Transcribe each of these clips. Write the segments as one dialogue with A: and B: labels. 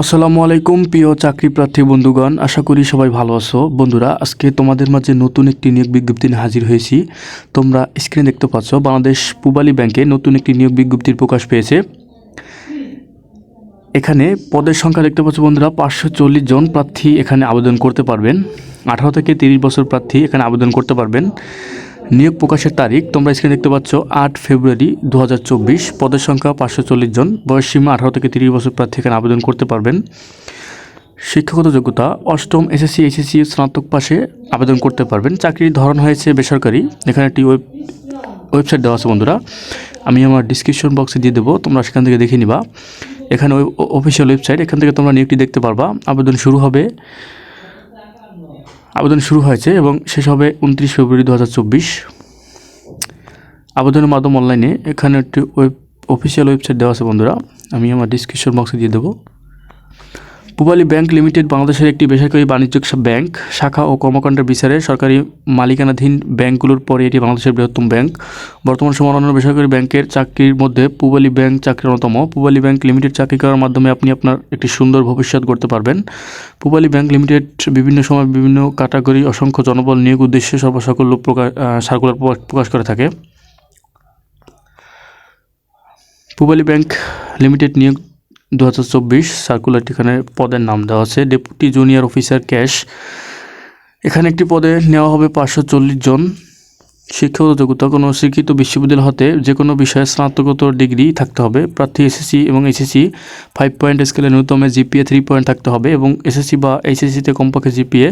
A: আসসালামু আলাইকুম প্রিয় চাকরি প্রার্থী বন্ধুগণ, আশা করি সবাই ভালো আছো। বন্ধুরা, আজকে তোমাদের মাঝে নতুন একটি নিয়োগ বিজ্ঞপ্তি নিয়ে হাজির হয়েছি। তোমরা স্ক্রিনে দেখতে পাচ্ছ, বাংলাদেশ পূবালী ব্যাংকে নতুন একটি নিয়োগ বিজ্ঞপ্তির প্রকাশ পেয়েছে। এখানে পদের সংখ্যা দেখতে পাচ্ছ বন্ধুরা, 540 জন প্রার্থী এখানে আবেদন করতে পারবেন। 18 থেকে 30 বছর প্রার্থী এখানে আবেদন করতে পারবেন। নিয়োগ প্রকাশের তারিখ তোমরা স্ক্রিনে দেখতে পাচ্ছ 8 ফেব্রুয়ারি 2024। পদের সংখ্যা 540 জন। বয়সসীমা 18 থেকে 30 বছর প্রার্থী এখানে আবেদন করতে পারবেন। শিক্ষাগত যোগ্যতা অষ্টম এসএসসি এইচএসসি স্নাতক পাশে আবেদন করতে পারবেন। চাকরির ধরন হয়েছে বেসরকারি। এখানে একটি ওয়েবসাইট দেওয়া আছে বন্ধুরা, আমি আমার ডিসক্রিপশন বক্সে দিয়ে দেবো, তোমরা সেখান থেকে দেখে নিবা। এখানে অফিসিয়াল ওয়েবসাইট, এখান থেকে তোমরা নিয়োগটি দেখতে পারবা। আবেদন শুরু হয়েছে এবং শেষ হবে 29 ফেব্রুয়ারি 2024। আবেদনের মাধ্যম অনলাইনে। এখানে একটি অফিসিয়াল ওয়েবসাইট দেওয়া আছে বন্ধুরা, আমি আমার ডিসক্রিপশন বক্সে দিয়ে দেবো। পূবালী ব্যাংক লিমিটেড বাংলাদেশের একটি বেসরকারি বাণিজ্যিক ব্যাংক। শাখা ও কর্মকাণ্ডের বিচারে সরকারি মালিকানাধীন ব্যাংকগুলোর পরে এটি বাংলাদেশের বৃহত্তম ব্যাংক। বর্তমান সময়ে অন্যান্য বেসরকারি ব্যাংকের চাকরির মধ্যে পূবালী ব্যাংক চাকরির অন্যতম। পূবালী ব্যাংক লিমিটেড চাকরি করার মাধ্যমে আপনি আপনার একটি সুন্দর ভবিষ্যৎ গড়তে পারবেন। পূবালী ব্যাংক লিমিটেড বিভিন্ন সময় বিভিন্ন ক্যাটাগরি অসংখ্য জনবল নিয়োগ উদ্দেশ্যে সকল সার্কুলার প্রকাশ করে থাকে। পূবালী ব্যাংক লিমিটেড নিয়োগ 2024 সার্কুলারটি, এখানে পদের নাম দেওয়া আছে ডেপুটি জুনিয়র অফিসার ক্যাশ। এখানে একটি পদে নেওয়া হবে 540 জন। শিক্ষাগত যোগ্যতা কোনো স্বীকৃত বিশ্ববিদ্যালয় হতে যে কোনো বিষয়ে স্নাতকোত্তর ডিগ্রি থাকতে হবে। প্রার্থী এসএসসি এবং এইচএসসি 5 পয়েন্ট স্কেলে ন্যূনতম জিপিএ 3 পয়েন্ট থাকতে হবে এবং এসএসসি বা এইচএসসিতে কমপক্ষে জিপিএ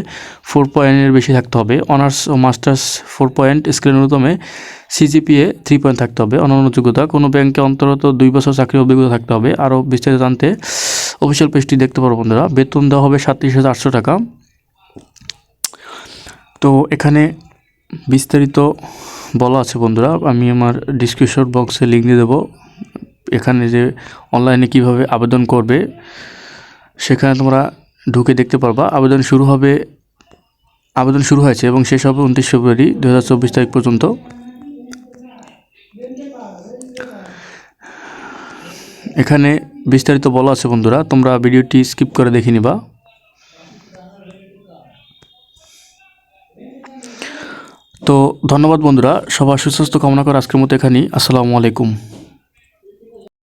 A: 4 পয়েন্টের বেশি থাকতে হবে। অনার্স ও মাস্টার্স 4 পয়েন্ট স্কেলে ন্যূনতম সিজিপিএ 3 পয়েন্ট থাকতে হবে। অন্যান্য যোগ্যতা কোনো ব্যাংকে অন্তত 2 বছর চাকরির অভিজ্ঞতা থাকতে হবে। আরও বিস্তারিত জানতে অফিসিয়াল পেজটি দেখতে পারো বন্ধুরা। বেতন দেওয়া হবে 37,800 টাকা। তো এখানে বিস্তারিত বলা আছে বন্ধুরা, আমি আমার ডিসক্রিপশন বক্সে লিঙ্ক দিয়ে দেবো। এখানে যে অনলাইনে কিভাবে আবেদন করবে সেখানে তোমরা ঢুকে দেখতে পারবা। আবেদন শুরু হয়েছে এবং শেষ হবে 29 ফেব্রুয়ারি 2024 তারিখ পর্যন্ত। এখানে বিস্তারিত বলা আছে বন্ধুরা, তোমরা ভিডিওটি স্কিপ করে দেখে নিবা। তো ধন্যবাদ বন্ধুরা, সবার সুস্বাস্থ্য কামনা করে আজকের মতো এখানেই। আসসালামু আলাইকুম।